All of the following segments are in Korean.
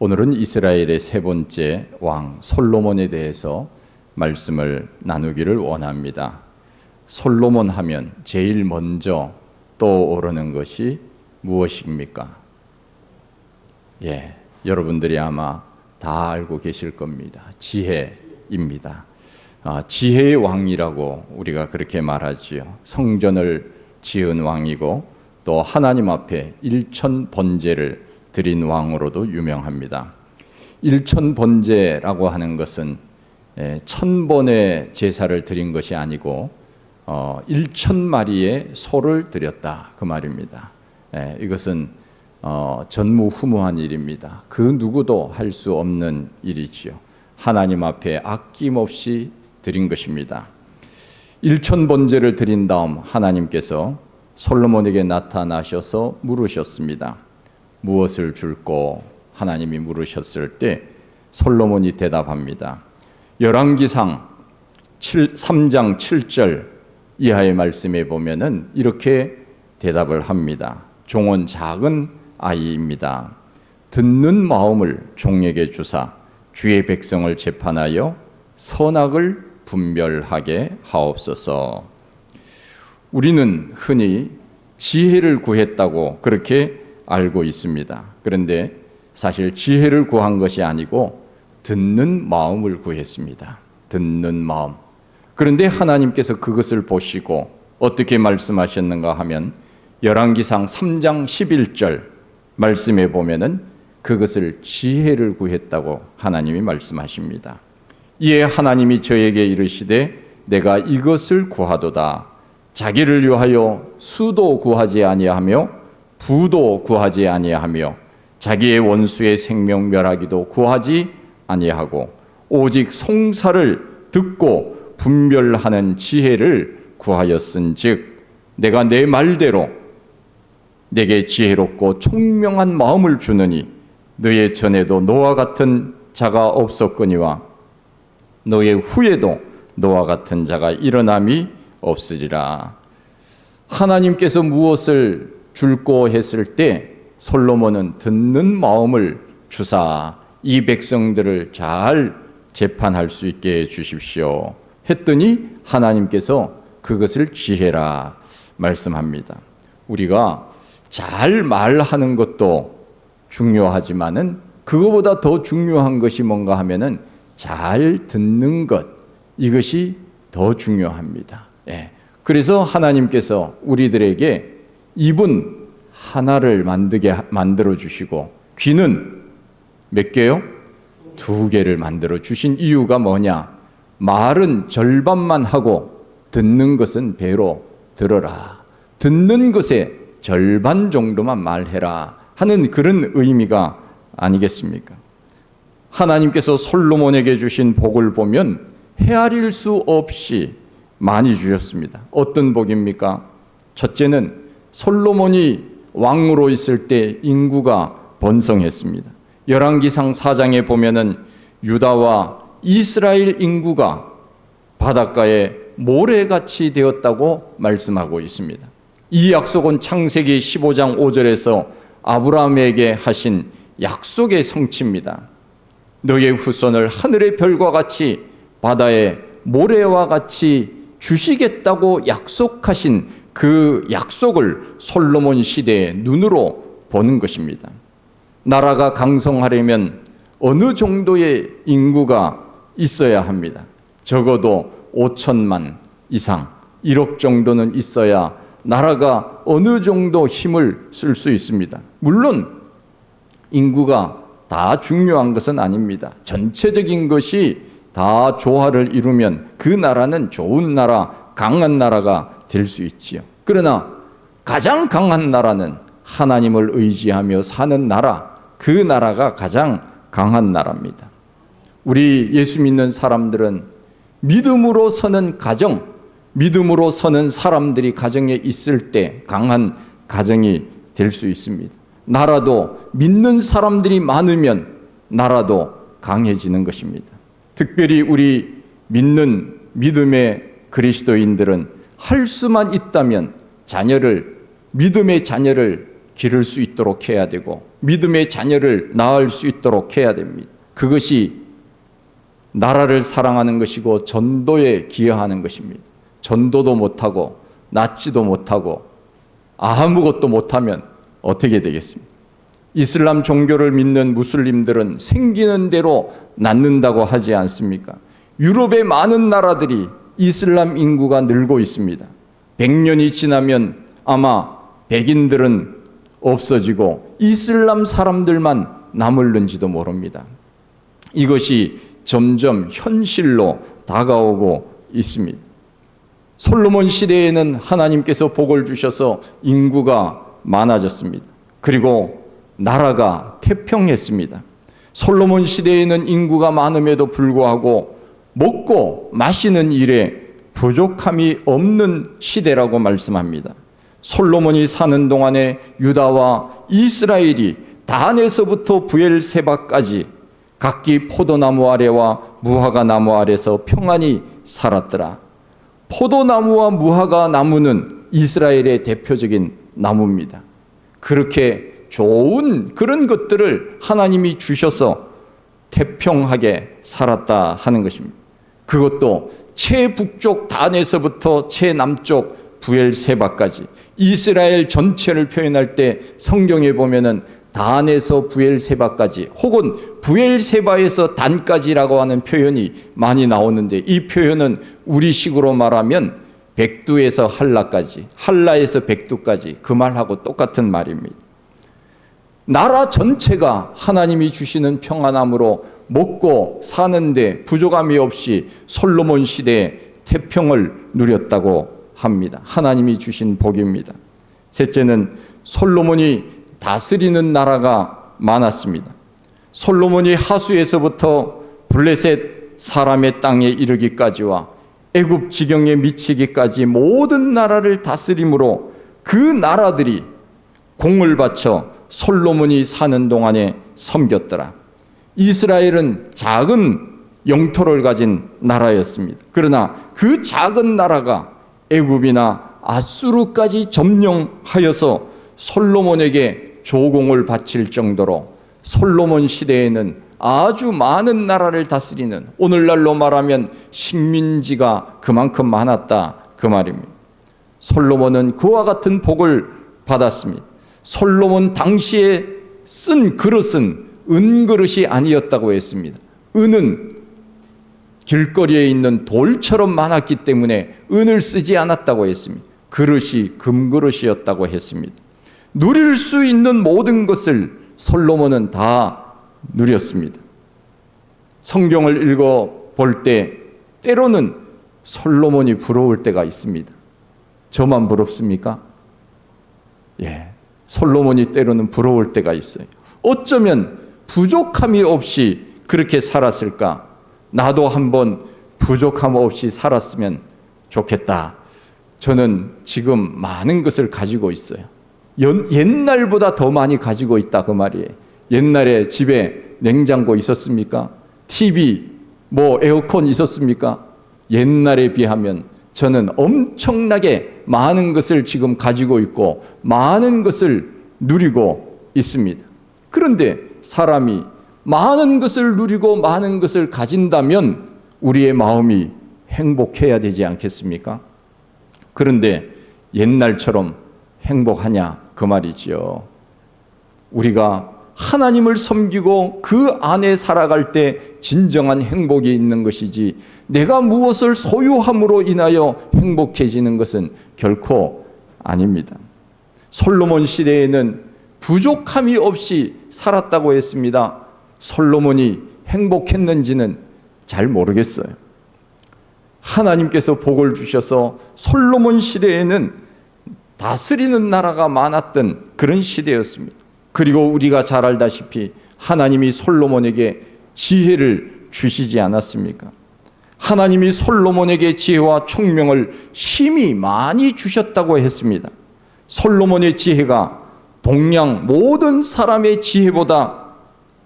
오늘은 이스라엘의 세 번째 왕 솔로몬에 대해서 말씀을 나누기를 원합니다. 솔로몬 하면 제일 먼저 떠오르는 것이 무엇입니까? 여러분들이 아마 다 알고 계실 겁니다. 지혜입니다. 지혜의 왕이라고 우리가 그렇게 말하지요. 성전을 지은 왕이고 또 하나님 앞에 일천번제를 드린 왕으로도 유명합니다. 일천번제라고 하는 것은 1000번의 제사를 드린 것이 아니고 1000마리의 소를 드렸다 그 말입니다. 이것은 전무후무한 일입니다. 그 누구도 할 수 없는 일이지요. 하나님 앞에 아낌없이 드린 것입니다. 1000번제를 드린 다음 하나님께서 솔로몬에게 나타나셔서 물으셨습니다. 무엇을 줄꼬? 하나님이 물으셨을 때 솔로몬이 대답합니다. 열왕기상 3장 7절 이하의 말씀에 보면은 이렇게 대답을 합니다. 종은 작은 아이입니다. 듣는 마음을 종에게 주사 주의 백성을 재판하여 선악을 분별하게 하옵소서. 우리는 흔히 지혜를 구했다고 그렇게 알고 있습니다. 그런데 사실 지혜를 구한 것이 아니고 듣는 마음을 구했습니다. 듣는 마음. 그런데 하나님께서 그것을 보시고 어떻게 말씀하셨는가 하면 열왕기상 3장 11절 말씀에 보면은 그것을 지혜를 구했다고 하나님이 말씀하십니다. 이에 하나님이 저에게 이르시되 내가 이것을 구하도다. 자기를 위하여 수도 구하지 아니하며 부도 구하지 아니하며 자기의 원수의 생명 멸하기도 구하지 아니하고 오직 송사를 듣고 분별하는 지혜를 구하였은즉 내가 내 말대로 내게 지혜롭고 총명한 마음을 주느니 너의 전에도 너와 같은 자가 없었거니와 너의 후에도 너와 같은 자가 일어남이 없으리라. 하나님께서 무엇을 줄고 했을 때 솔로몬은 듣는 마음을 주사 이 백성들을 잘 재판할 수 있게 해 주십시오 했더니 하나님께서 그것을 지혜라 말씀합니다. 우리가 잘 말하는 것도 중요하지만은 그거보다 더 중요한 것이 뭔가 하면은 잘 듣는 것, 이것이 더 중요합니다. 그래서 하나님께서 우리들에게 입은 하나를 만들어 주시고 귀는 몇 개요? 2개를 만들어 주신 이유가 뭐냐? 말은 절반만 하고 듣는 것은 배로 들어라. 듣는 것의 절반 정도만 말해라 하는 그런 의미가 아니겠습니까? 하나님께서 솔로몬에게 주신 복을 보면 헤아릴 수 없이 많이 주셨습니다. 어떤 복입니까? 첫째는 솔로몬이 왕으로 있을 때 인구가 번성했습니다. 열왕기상 4장에 보면은 유다와 이스라엘 인구가 바닷가에 모래같이 되었다고 말씀하고 있습니다. 이 약속은 창세기 15장 5절에서 아브라함에게 하신 약속의 성취입니다. 너의 후손을 하늘의 별과 같이 바다의 모래와 같이 주시겠다고 약속하신 그 약속을 솔로몬 시대의 눈으로 보는 것입니다. 나라가 강성하려면 어느 정도의 인구가 있어야 합니다. 적어도 5천만 이상, 1억 정도는 있어야 나라가 어느 정도 힘을 쓸 수 있습니다. 물론 인구가 다 중요한 것은 아닙니다. 전체적인 것이 다 조화를 이루면 그 나라는 좋은 나라, 강한 나라가 될 수 있지요. 그러나 가장 강한 나라는 하나님을 의지하며 사는 나라, 그 나라가 가장 강한 나라입니다. 우리 예수 믿는 사람들은 믿음으로 서는 가정, 믿음으로 서는 사람들이 가정에 있을 때 강한 가정이 될 수 있습니다. 나라도 믿는 사람들이 많으면 나라도 강해지는 것입니다. 특별히 우리 믿는 믿음의 그리스도인들은 할 수만 있다면 믿음의 자녀를 기를 수 있도록 해야 되고 믿음의 자녀를 낳을 수 있도록 해야 됩니다. 그것이 나라를 사랑하는 것이고 전도에 기여하는 것입니다. 전도도 못하고 낳지도 못하고 아무것도 못하면 어떻게 되겠습니까? 이슬람 종교를 믿는 무슬림들은 생기는 대로 낳는다고 하지 않습니까? 유럽의 많은 나라들이 이슬람 인구가 늘고 있습니다. 100년이 지나면 아마 백인들은 없어지고 이슬람 사람들만 남을는지도 모릅니다. 이것이 점점 현실로 다가오고 있습니다. 솔로몬 시대에는 하나님께서 복을 주셔서 인구가 많아졌습니다. 그리고 나라가 태평했습니다. 솔로몬 시대에는 인구가 많음에도 불구하고 먹고 마시는 일에 부족함이 없는 시대라고 말씀합니다. 솔로몬이 사는 동안에 유다와 이스라엘이 단에서부터 브엘세바까지 각기 포도나무 아래와 무화과 나무 아래서 평안히 살았더라. 포도나무와 무화과 나무는 이스라엘의 대표적인 나무입니다. 그렇게 좋은 그런 것들을 하나님이 주셔서 태평하게 살았다 하는 것입니다. 그것도 최북쪽 단에서부터 최남쪽 브엘세바까지 이스라엘 전체를 표현할 때 성경에 보면은 단에서 브엘세바까지 혹은 브엘세바에서 단까지라고 하는 표현이 많이 나오는데, 이 표현은 우리식으로 말하면 백두에서 한라까지, 한라에서 백두까지 그 말하고 똑같은 말입니다. 나라 전체가 하나님이 주시는 평안함으로 먹고 사는데 부족함이 없이 솔로몬 시대에 태평을 누렸다고 합니다. 하나님이 주신 복입니다. 셋째는 솔로몬이 다스리는 나라가 많았습니다. 솔로몬이 하수에서부터 블레셋 사람의 땅에 이르기까지와 애굽 지경에 미치기까지 모든 나라를 다스림으로 그 나라들이 공을 바쳐 솔로몬이 사는 동안에 섬겼더라. 이스라엘은 작은 영토를 가진 나라였습니다. 그러나 그 작은 나라가 애굽이나 아수르까지 점령하여서 솔로몬에게 조공을 바칠 정도로 솔로몬 시대에는 아주 많은 나라를 다스리는, 오늘날로 말하면 식민지가 그만큼 많았다 그 말입니다. 솔로몬은 그와 같은 복을 받았습니다. 솔로몬 당시에 쓴 그릇은 은그릇이 아니었다고 했습니다. 은은 길거리에 있는 돌처럼 많았기 때문에 은을 쓰지 않았다고 했습니다. 그릇이 금그릇이었다고 했습니다. 누릴 수 있는 모든 것을 솔로몬은 다 누렸습니다. 성경을 읽어볼 때 때로는 솔로몬이 부러울 때가 있습니다. 저만 부럽습니까? 예, 솔로몬이 때로는 부러울 때가 있어요. 어쩌면 부족함이 없이 그렇게 살았을까? 나도 한번 부족함 없이 살았으면 좋겠다. 저는 지금 많은 것을 가지고 있어요. 옛날보다 더 많이 가지고 있다 그 말이에요. 옛날에 집에 냉장고 있었습니까? TV, 에어컨 있었습니까? 옛날에 비하면 저는 엄청나게 많은 것을 지금 가지고 있고 많은 것을 누리고 있습니다. 그런데 사람이 많은 것을 누리고 많은 것을 가진다면 우리의 마음이 행복해야 되지 않겠습니까? 그런데 옛날처럼 행복하냐 그 말이지요. 우리가 하나님을 섬기고 그 안에 살아갈 때 진정한 행복이 있는 것이지, 내가 무엇을 소유함으로 인하여 행복해지는 것은 결코 아닙니다. 솔로몬 시대에는 부족함이 없이 살았다고 했습니다. 솔로몬이 행복했는지는 잘 모르겠어요. 하나님께서 복을 주셔서 솔로몬 시대에는 다스리는 나라가 많았던 그런 시대였습니다. 그리고 우리가 잘 알다시피 하나님이 솔로몬에게 지혜를 주시지 않았습니까? 하나님이 솔로몬에게 지혜와 총명을 심히 많이 주셨다고 했습니다. 솔로몬의 지혜가 동양 모든 사람의 지혜보다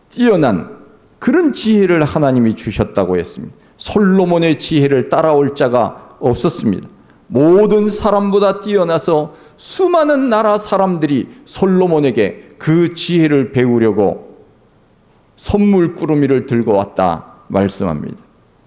뛰어난 그런 지혜를 하나님이 주셨다고 했습니다. 솔로몬의 지혜를 따라올 자가 없었습니다. 모든 사람보다 뛰어나서 수많은 나라 사람들이 솔로몬에게 그 지혜를 배우려고 선물 꾸러미를 들고 왔다 말씀합니다.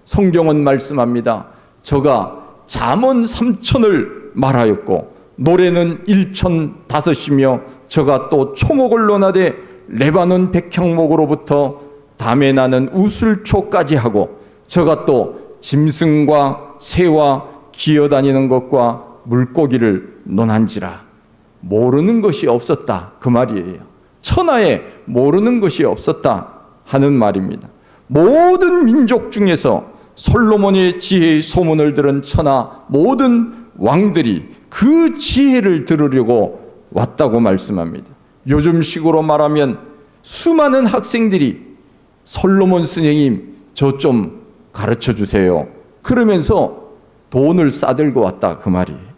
성경은 말씀합니다. 저가 잠언 3천을 말하였고 노래는 1,005이며 저가 또 초목을 논하되 레바논 백향목으로부터 담에 나는 우슬초까지 하고 저가 또 짐승과 새와 기어다니는 것과 물고기를 논한지라. 모르는 것이 없었다 그 말이에요. 천하에 모르는 것이 없었다 하는 말입니다. 모든 민족 중에서 솔로몬의 지혜의 소문을 들은 천하 모든 왕들이 그 지혜를 들으려고 왔다고 말씀합니다. 요즘식으로 말하면 수많은 학생들이 솔로몬 선생님 저 좀 가르쳐 주세요 그러면서 돈을 싸들고 왔다 그 말이에요.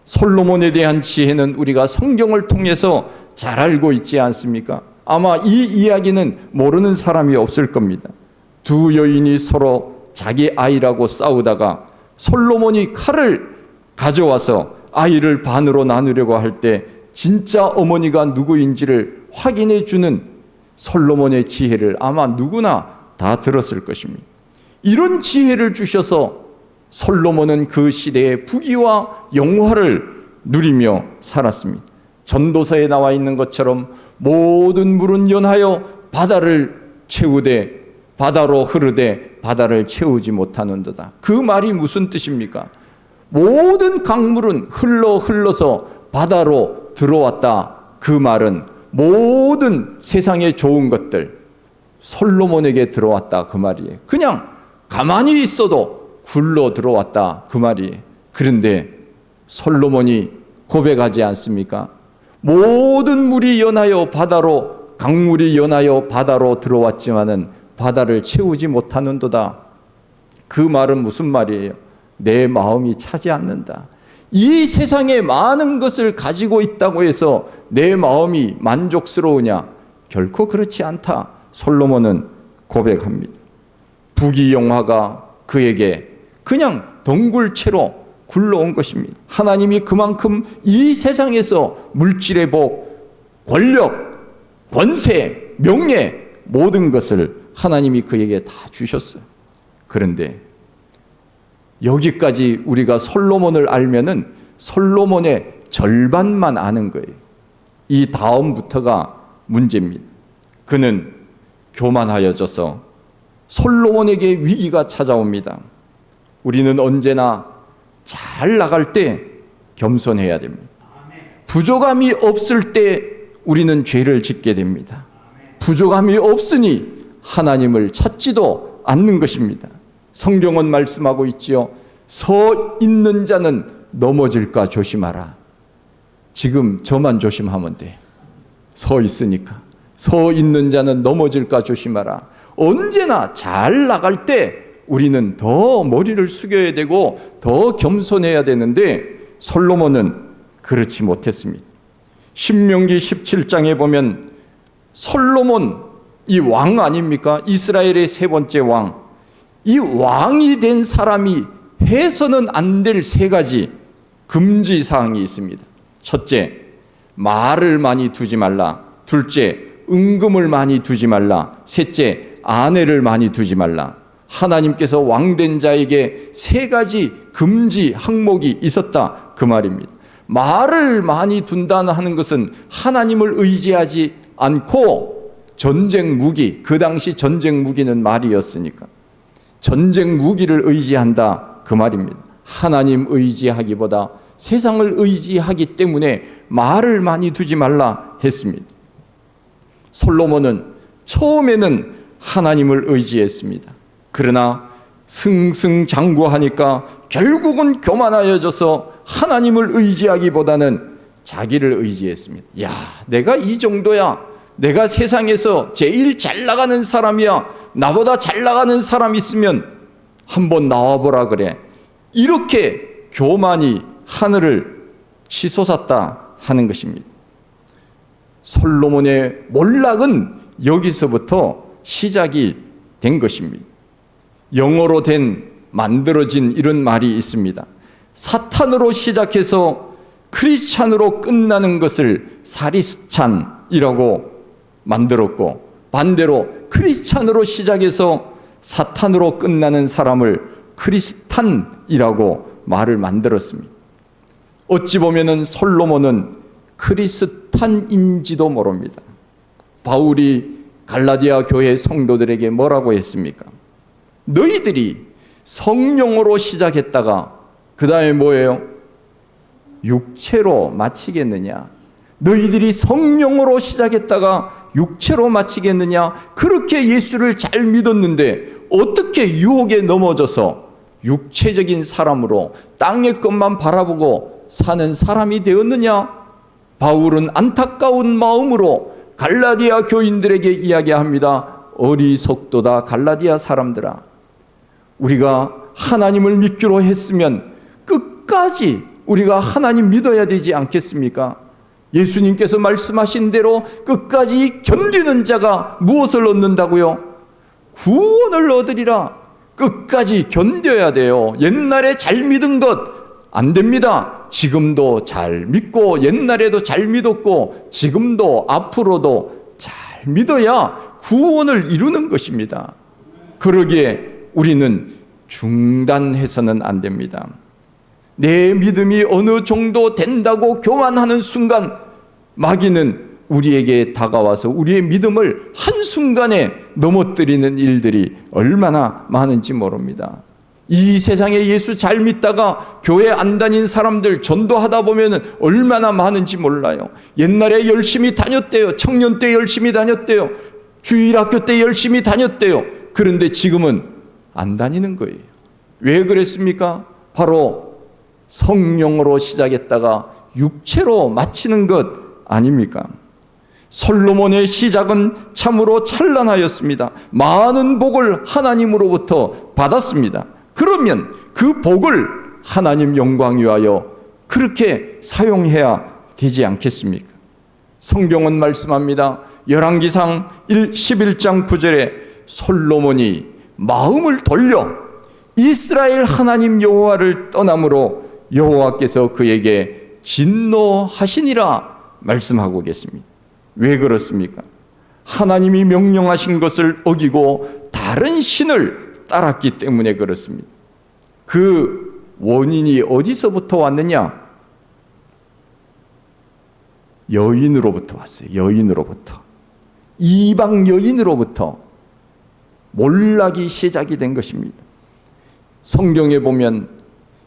솔로몬에 대한 지혜는 우리가 성경을 통해서 잘 알고 있지 않습니까? 아마 이 이야기는 모르는 사람이 없을 겁니다. 두 여인이 서로 자기 아이라고 싸우다가 솔로몬이 칼을 가져와서 아이를 반으로 나누려고 할 때 진짜 어머니가 누구인지를 확인해 주는 솔로몬의 지혜를 아마 누구나 다 들었을 것입니다. 이런 지혜를 주셔서 솔로몬은 그 시대의 부귀와 영화를 누리며 살았습니다. 전도서에 나와 있는 것처럼 모든 물은 연하여 바다를 채우되 바다로 흐르되 바다를 채우지 못하는도다. 그 말이 무슨 뜻입니까? 모든 강물은 흘러서 바다로 들어왔다. 그 말은 모든 세상의 좋은 것들 솔로몬에게 들어왔다 그 말이에요. 그냥 가만히 있어도 굴러 들어왔다 그 말이에요. 그런데 솔로몬이 고백하지 않습니까? 모든 물이 연하여 바다로 강물이 연하여 바다로 들어왔지만은 바다를 채우지 못하는도다. 그 말은 무슨 말이에요? 내 마음이 차지 않는다. 이 세상에 많은 것을 가지고 있다고 해서 내 마음이 만족스러우냐? 결코 그렇지 않다. 솔로몬은 고백합니다. 부귀영화가 그에게 그냥 덩굴채로 굴러온 것입니다. 하나님이 그만큼 이 세상에서 물질의 복, 권력, 권세, 명예 모든 것을 하나님이 그에게 다 주셨어요. 그런데 여기까지 우리가 솔로몬을 알면은 솔로몬의 절반만 아는 거예요. 이 다음부터가 문제입니다. 그는 교만하여져서 솔로몬에게 위기가 찾아옵니다. 우리는 언제나 잘 나갈 때 겸손해야 됩니다. 부족함이 없을 때 우리는 죄를 짓게 됩니다. 부족함이 없으니 하나님을 찾지도 않는 것입니다. 성경은 말씀하고 있지요. 서 있는 자는 넘어질까 조심하라. 지금 저만 조심하면 돼. 서 있으니까. 서 있는 자는 넘어질까 조심하라. 언제나 잘 나갈 때 우리는 더 머리를 숙여야 되고 더 겸손해야 되는데 솔로몬은 그렇지 못했습니다. 신명기 17장에 보면 솔로몬 이 왕 아닙니까? 이스라엘의 세 번째 왕. 이 왕이 된 사람이 해서는 안 될 세 가지 금지사항이 있습니다. 첫째, 말을 많이 두지 말라. 둘째, 은금을 많이 두지 말라. 셋째, 아내를 많이 두지 말라. 하나님께서 왕된 자에게 세 가지 금지 항목이 있었다 그 말입니다. 말을 많이 둔다 하는 것은 하나님을 의지하지 않고 전쟁 무기, 그 당시 전쟁 무기는 말이었으니까 전쟁 무기를 의지한다 그 말입니다. 하나님 의지하기보다 세상을 의지하기 때문에 말을 많이 두지 말라 했습니다. 솔로몬은 처음에는 하나님을 의지했습니다. 그러나 승승장구하니까 결국은 교만하여져서 하나님을 의지하기보다는 자기를 의지했습니다. 야, 내가 이 정도야. 내가 세상에서 제일 잘 나가는 사람이야. 나보다 잘 나가는 사람 있으면 한번 나와보라 그래. 이렇게 교만이 하늘을 치솟았다 하는 것입니다. 솔로몬의 몰락은 여기서부터 시작이 된 것입니다. 영어로 된 만들어진 이런 말이 있습니다. 사탄으로 시작해서 크리스찬으로 끝나는 것을 사리스찬이라고 사탄이라고 만들었고, 반대로 크리스찬으로 시작해서 사탄으로 끝나는 사람을 크리스탄이라고 말을 만들었습니다. 어찌 보면은 솔로몬은 크리스탄인지도 모릅니다. 바울이 갈라디아 교회 성도들에게 뭐라고 했습니까? 너희들이 성령으로 시작했다가 그 다음에 뭐예요? 육체로 마치겠느냐? 너희들이 성령으로 시작했다가 육체로 마치겠느냐? 그렇게 예수를 잘 믿었는데 어떻게 유혹에 넘어져서 육체적인 사람으로 땅의 것만 바라보고 사는 사람이 되었느냐? 바울은 안타까운 마음으로 갈라디아 교인들에게 이야기합니다. 어리석도다 갈라디아 사람들아. 우리가 하나님을 믿기로 했으면 끝까지 우리가 하나님 믿어야 되지 않겠습니까? 예수님께서 말씀하신 대로 끝까지 견디는 자가 무엇을 얻는다고요? 구원을 얻으리라. 끝까지 견뎌야 돼요. 옛날에 잘 믿은 것 안 됩니다. 지금도 잘 믿고 옛날에도 잘 믿었고 지금도 앞으로도 잘 믿어야 구원을 이루는 것입니다. 그러기에 우리는 중단해서는 안 됩니다. 내 믿음이 어느 정도 된다고 교만하는 순간 마귀는 우리에게 다가와서 우리의 믿음을 한순간에 넘어뜨리는 일들이 얼마나 많은지 모릅니다. 이 세상에 예수 잘 믿다가 교회 안 다닌 사람들 전도하다 보면 얼마나 많은지 몰라요. 옛날에 열심히 다녔대요. 청년 때 열심히 다녔대요. 주일학교 때 열심히 다녔대요. 그런데 지금은 안 다니는 거예요. 왜 그랬습니까? 바로 성령으로 시작했다가 육체로 마치는 것 아닙니까? 솔로몬의 시작은 참으로 찬란하였습니다. 많은 복을 하나님으로부터 받았습니다. 그러면 그 복을 하나님 영광 위하여 그렇게 사용해야 되지 않겠습니까? 성경은 말씀합니다. 열왕기상 11장 9절에 솔로몬이 마음을 돌려 이스라엘 하나님 여호와를 떠남으로 여호와께서 그에게 진노하시니라 말씀하고 계십니다. 왜 그렇습니까? 하나님이 명령하신 것을 어기고 다른 신을 따랐기 때문에 그렇습니다. 그 원인이 어디서부터 왔느냐? 여인으로부터 왔어요. 여인으로부터. 이방 여인으로부터 몰락이 시작이 된 것입니다. 성경에 보면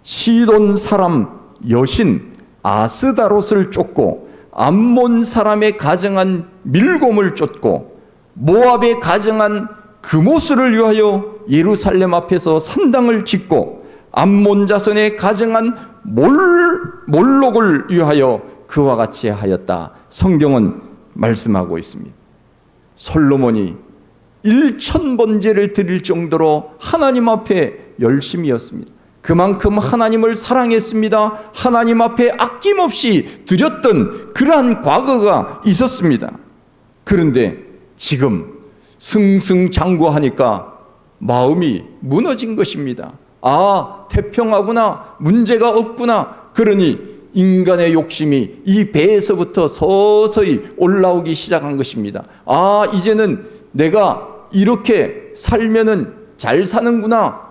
시돈 사람 여신 아스다롯을 쫓고 암몬 사람의 가정한 밀곰을 쫓고 모압의 가정한 그모스를 위하여 예루살렘 앞에서 산당을 짓고 암몬 자손의 가정한 몰록을 위하여 그와 같이 하였다. 성경은 말씀하고 있습니다. 솔로몬이 1000번제를 드릴 정도로 하나님 앞에 열심이었습니다. 그만큼 하나님을 사랑했습니다. 하나님 앞에 아낌없이 드렸던 그러한 과거가 있었습니다. 그런데 지금 승승장구하니까 마음이 무너진 것입니다. 아, 태평하구나, 문제가 없구나. 그러니 인간의 욕심이 이 배에서부터 서서히 올라오기 시작한 것입니다. 아, 이제는 내가 이렇게 살면은 잘 사는구나.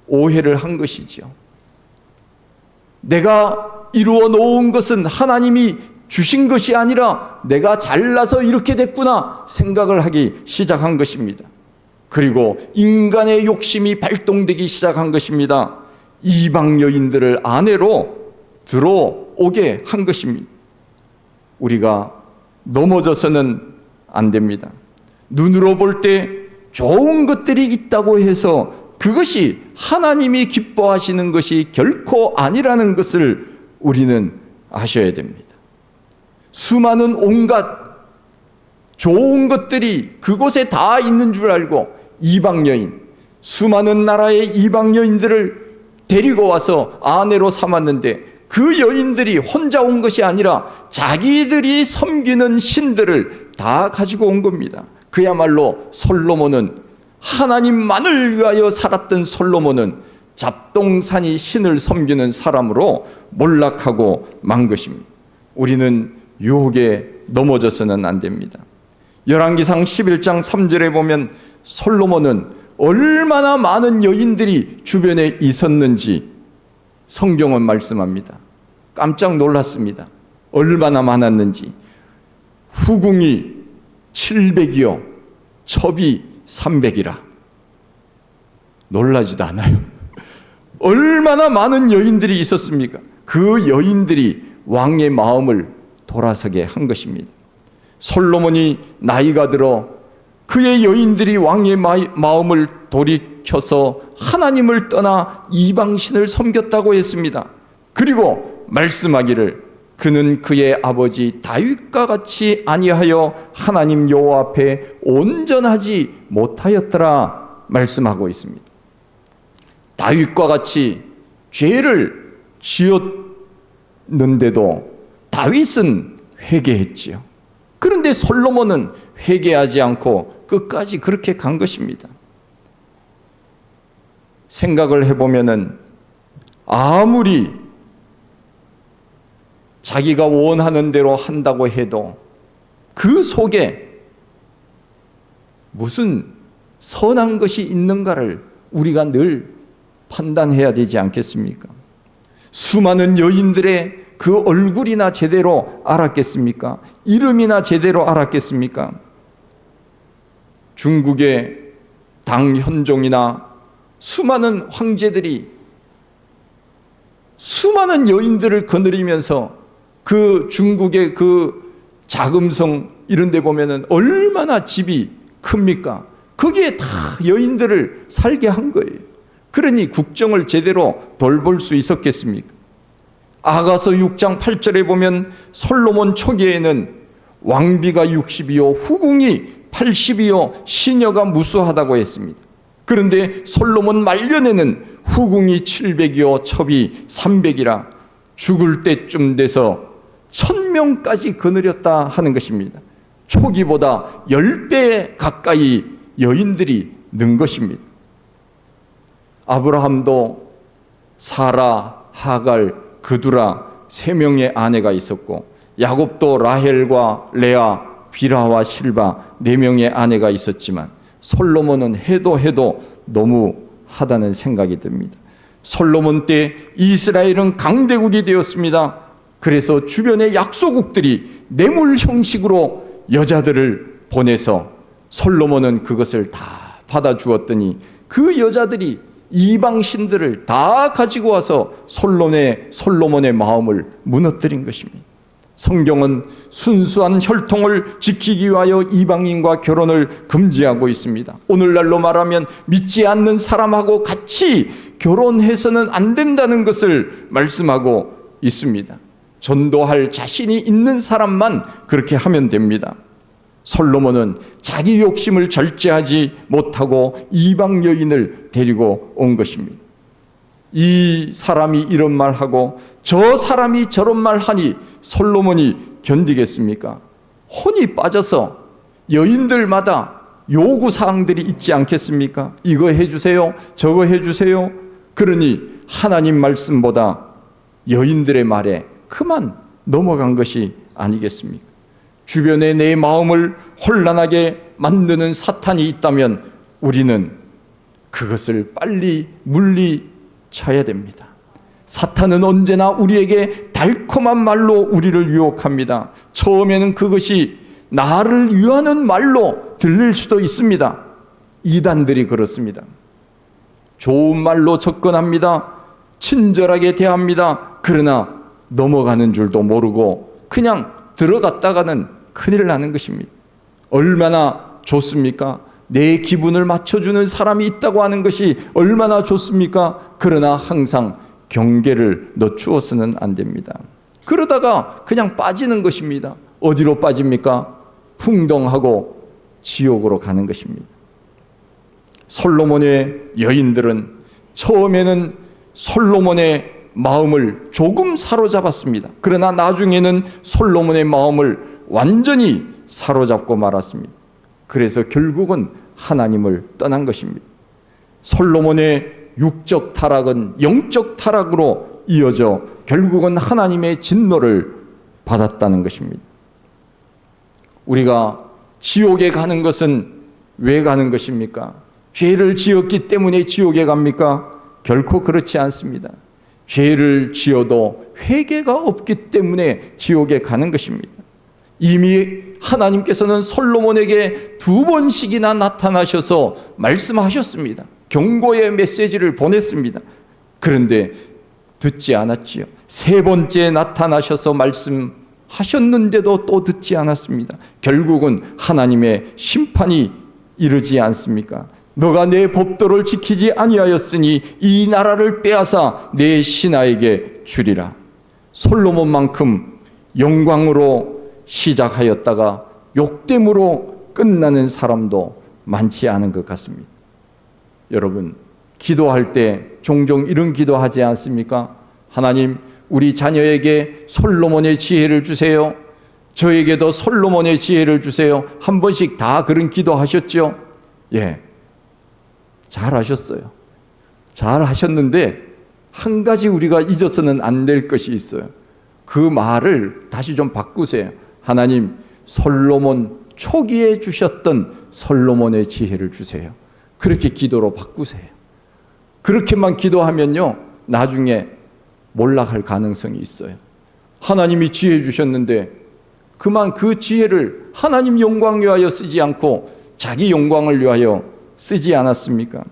오해를 한 것이죠. 내가 이루어 놓은 것은 하나님이 주신 것이 아니라 내가 잘나서 이렇게 됐구나 생각을 하기 시작한 것입니다. 그리고 인간의 욕심이 발동되기 시작한 것입니다. 이방 여인들을 아내로 들어오게 한 것입니다. 우리가 넘어져서는 안 됩니다. 눈으로 볼 때 좋은 것들이 있다고 해서 그것이 하나님이 기뻐하시는 것이 결코 아니라는 것을 우리는 아셔야 됩니다. 수많은 온갖 좋은 것들이 그곳에 다 있는 줄 알고 이방 여인, 수많은 나라의 이방 여인들을 데리고 와서 아내로 삼았는데 그 여인들이 혼자 온 것이 아니라 자기들이 섬기는 신들을 다 가지고 온 겁니다. 그야말로 솔로몬은 하나님만을 위하여 살았던 솔로몬은 잡동사니 신을 섬기는 사람으로 몰락하고 만 것입니다. 우리는 유혹에 넘어져서는 안 됩니다. 열왕기상 11장 3절에 보면 솔로몬은 얼마나 많은 여인들이 주변에 있었는지 성경은 말씀합니다. 깜짝 놀랐습니다. 얼마나 많았는지. 후궁이 700이요 첩이 300이라. 놀라지도 않아요. 얼마나 많은 여인들이 있었습니까? 그 여인들이 왕의 마음을 돌아서게 한 것입니다. 솔로몬이 나이가 들어 그의 여인들이 왕의 마음을 돌이켜서 하나님을 떠나 이방신을 섬겼다고 했습니다. 그리고 말씀하기를 그는 그의 아버지 다윗과 같이 아니하여 하나님 여호와 앞에 온전하지 못하였더라 말씀하고 있습니다. 다윗과 같이 죄를 지었는데도 다윗은 회개했지요. 그런데 솔로몬은 회개하지 않고 끝까지 그렇게 간 것입니다. 생각을 해보면은 아무리 자기가 원하는 대로 한다고 해도 그 속에 무슨 선한 것이 있는가를 우리가 늘 판단해야 되지 않겠습니까? 수많은 여인들의 그 얼굴이나 제대로 알았겠습니까? 이름이나 제대로 알았겠습니까? 중국의 당현종이나 수많은 황제들이 수많은 여인들을 거느리면서 그 중국의 그 자금성 이런 데 보면은 얼마나 집이 큽니까? 거기에 다 여인들을 살게 한 거예요. 그러니 국정을 제대로 돌볼 수 있었겠습니까? 아가서 6장 8절에 보면 솔로몬 초기에는 왕비가 60이요 후궁이 80이요 시녀가 무수하다고 했습니다. 그런데 솔로몬 말년에는 후궁이 700이요 첩이 300이라 죽을 때쯤 돼서 1000명까지 거느렸다 하는 것입니다. 초기보다 10배 가까이 여인들이 는 것입니다. 아브라함도 사라, 하갈, 그두라 3명의 아내가 있었고 야곱도 라헬과 레아, 비라와 실바 4명의 아내가 있었지만 솔로몬은 해도 너무 하다는 생각이 듭니다. 솔로몬 때 이스라엘은 강대국이 되었습니다. 그래서 주변의 약소국들이 뇌물 형식으로 여자들을 보내서 솔로몬은 그것을 다 받아주었더니 그 여자들이 이방신들을 다 가지고 와서 솔로몬의 마음을 무너뜨린 것입니다. 성경은 순수한 혈통을 지키기 위하여 이방인과 결혼을 금지하고 있습니다. 오늘날로 말하면 믿지 않는 사람하고 같이 결혼해서는 안 된다는 것을 말씀하고 있습니다. 전도할 자신이 있는 사람만 그렇게 하면 됩니다. 솔로몬은 자기 욕심을 절제하지 못하고 이방 여인을 데리고 온 것입니다. 이 사람이 이런 말하고 저 사람이 저런 말하니 솔로몬이 견디겠습니까? 혼이 빠져서 여인들마다 요구사항들이 있지 않겠습니까? 이거 해주세요, 저거 해주세요. 그러니 하나님 말씀보다 여인들의 말에 그만 넘어간 것이 아니겠습니까? 주변에 내 마음을 혼란하게 만드는 사탄이 있다면 우리는 그것을 빨리 물리쳐야 됩니다. 사탄은 언제나 우리에게 달콤한 말로 우리를 유혹합니다. 처음에는 그것이 나를 위하는 말로 들릴 수도 있습니다. 이단들이 그렇습니다. 좋은 말로 접근합니다. 친절하게 대합니다. 그러나 넘어가는 줄도 모르고 그냥 들어갔다가는 큰일 나는 것입니다. 얼마나 좋습니까? 내 기분을 맞춰주는 사람이 있다고 하는 것이 얼마나 좋습니까? 그러나 항상 경계를 늦추어서는 안 됩니다. 그러다가 그냥 빠지는 것입니다. 어디로 빠집니까? 풍덩하고 지옥으로 가는 것입니다. 솔로몬의 여인들은 처음에는 솔로몬의 마음을 조금 사로잡았습니다. 그러나 나중에는 솔로몬의 마음을 완전히 사로잡고 말았습니다. 그래서 결국은 하나님을 떠난 것입니다. 솔로몬의 육적 타락은 영적 타락으로 이어져 결국은 하나님의 진노를 받았다는 것입니다. 우리가 지옥에 가는 것은 왜 가는 것입니까? 죄를 지었기 때문에 지옥에 갑니까? 결코 그렇지 않습니다. 죄를 지어도 회개가 없기 때문에 지옥에 가는 것입니다. 이미 하나님께서는 솔로몬에게 2번씩이나 나타나셔서 말씀하셨습니다. 경고의 메시지를 보냈습니다. 그런데 듣지 않았지요. 3번째 나타나셔서 말씀하셨는데도 또 듣지 않았습니다. 결국은 하나님의 심판이 이르지 않습니까? 너가 내 법도를 지키지 아니하였으니 이 나라를 빼앗아 내 신하에게 주리라. 솔로몬만큼 영광으로 시작하였다가 욕됨으로 끝나는 사람도 많지 않은 것 같습니다. 여러분, 기도할 때 종종 이런 기도하지 않습니까? 하나님, 우리 자녀에게 솔로몬의 지혜를 주세요. 저에게도 솔로몬의 지혜를 주세요. 한 번씩 다 그런 기도하셨죠? 예, 잘하셨어요. 잘하셨는데 한 가지 우리가 잊어서는 안 될 것이 있어요. 그 말을 다시 좀 바꾸세요. 하나님, 솔로몬 초기에 주셨던 솔로몬의 지혜를 주세요. 그렇게 기도로 바꾸세요. 그렇게만 기도하면요, 나중에 몰락할 가능성이 있어요. 하나님이 지혜 주셨는데 그만 그 지혜를 하나님 영광 위하여 쓰지 않고 자기 영광을 위하여 쓰지 않았습니까?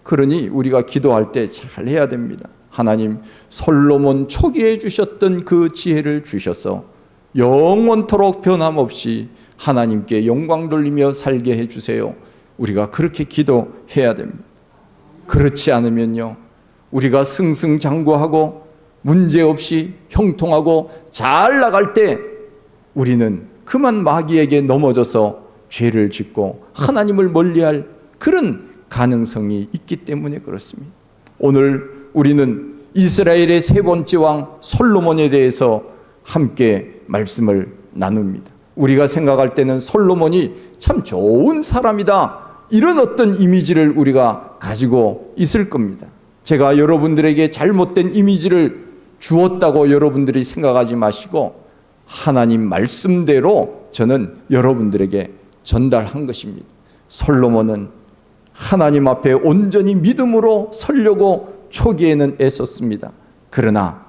그러니 우리가 기도할 때 잘해야 됩니다. 하나님, 솔로몬 초기에 주셨던 그 지혜를 주셔서 영원토록 변함없이 하나님께 영광 돌리며 살게 해주세요. 우리가 그렇게 기도해야 됩니다. 그렇지 않으면요, 우리가 승승장구하고 문제없이 형통하고 잘 나갈 때 우리는 그만 마귀에게 넘어져서 죄를 짓고 하나님을 멀리할 그런 가능성이 있기 때문에 그렇습니다. 오늘 우리는 이스라엘의 3번째 왕 솔로몬에 대해서 함께 말씀을 나눕니다. 우리가 생각할 때는 솔로몬이 참 좋은 사람이다, 이런 어떤 이미지를 우리가 가지고 있을 겁니다. 제가 여러분들에게 잘못된 이미지를 주었다고 여러분들이 생각하지 마시고 하나님 말씀대로 저는 여러분들에게 전달한 것입니다. 솔로몬은 하나님 앞에 온전히 믿음으로 서려고 초기에는 애썼습니다. 그러나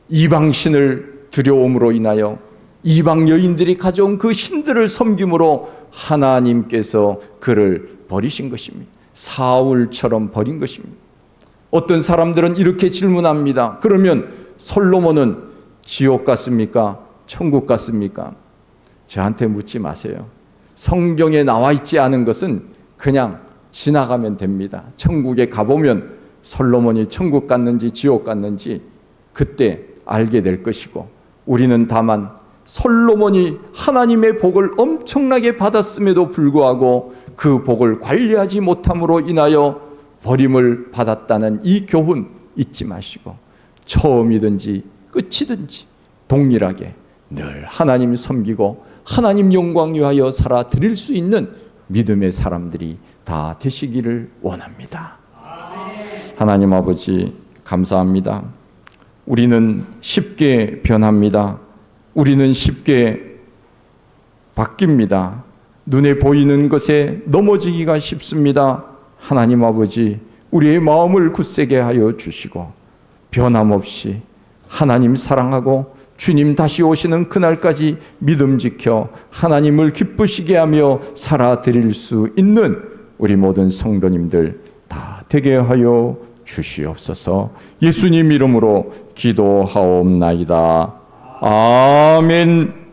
이방신을 들여옴으로 인하여 이방 여인들이 가져온 그 신들을 섬김으로 하나님께서 그를 버리신 것입니다. 사울처럼 버린 것입니다. 어떤 사람들은 이렇게 질문합니다. 그러면 솔로몬은 지옥 갔습니까? 천국 갔습니까? 저한테 묻지 마세요. 성경에 나와 있지 않은 것은 그냥 지나가면 됩니다. 천국에 가보면 솔로몬이 천국 갔는지 지옥 갔는지 그때 알게 될 것이고, 우리는 다만 솔로몬이 하나님의 복을 엄청나게 받았음에도 불구하고 그 복을 관리하지 못함으로 인하여 버림을 받았다는 이 교훈 잊지 마시고, 처음이든지 끝이든지 동일하게 늘 하나님 섬기고 하나님 영광 위하여 살아 드릴 수 있는 믿음의 사람들이 다 되시기를 원합니다. 하나님 아버지, 감사합니다. 우리는 쉽게 변합니다. 우리는 쉽게 바뀝니다. 눈에 보이는 것에 넘어지기가 쉽습니다. 하나님 아버지, 우리의 마음을 굳세게 하여 주시고 변함없이 하나님 사랑하고 주님 다시 오시는 그날까지 믿음 지켜 하나님을 기쁘시게 하며 살아드릴 수 있는 우리 모든 성도님들 다 되게 하여 주시옵소서. 예수님 이름으로 기도하옵나이다. 아멘.